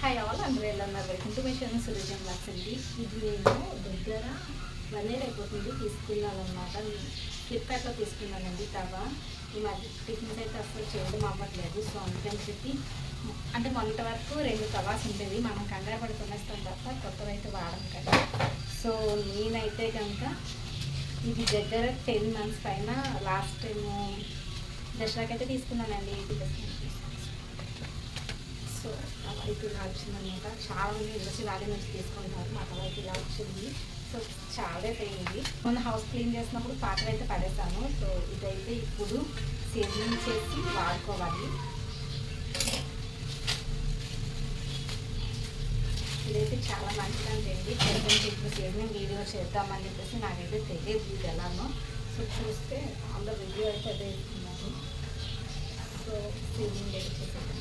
Hi all అందరూ ఎలా ఉన్నారు? వెల్కమ్ టు మై ఛానల్ సురేజం బ్లాగ్స్ అండి. ఇది నేను దగ్గర 1 year అయిపోతుంది తీసుకున్నానమాట. ఫ్లిప్కార్ట్లో తీసుకున్నానండి తవా. ఈ మధ్య టిఫిన్స్ అయితే అసలు చేయడం అవ్వట్లేదు. సో అందుకని చెప్పి అంటే మొన్నటి వరకు 2 తవాస్ ఉండేవి. మనం కంగారు పడి కొనేస్తాం తప్ప కొత్తవి అయితే వాడడం కదా. సో నేనైతే కనుక ఇది దగ్గర 10 months పైన లాస్ట్ టైము దసరాకి అయితే తీసుకున్నానండి. 80% సో తవా అయితే ఇలా వచ్చిందనమాట. చాలామంది ఇండస్ట్రీ వ్యాలీ నుంచి తీసుకుంటారు. మా తవా అయితే ఇలా వచ్చింది. సో చాలా అయితే అయింది. మొన్న హౌస్ క్లీన్ చేసినప్పుడు పాత్ర అయితే పడేసాను. సో ఇదైతే ఇప్పుడు సీజనింగ్ చేసి వాడుకోవాలి. ఇదైతే చాలా మంచిదండి. కొంచెం ఇప్పుడు సీజనింగ్ వీడియో చేద్దామని చెప్పేసి నాకైతే తెలియదు ఇది ఎలానో. సో చూస్తే అందులో వీడియో అయితే అదే ఇస్తున్నారు. సో సీజనింగ్ అయితే చేసేది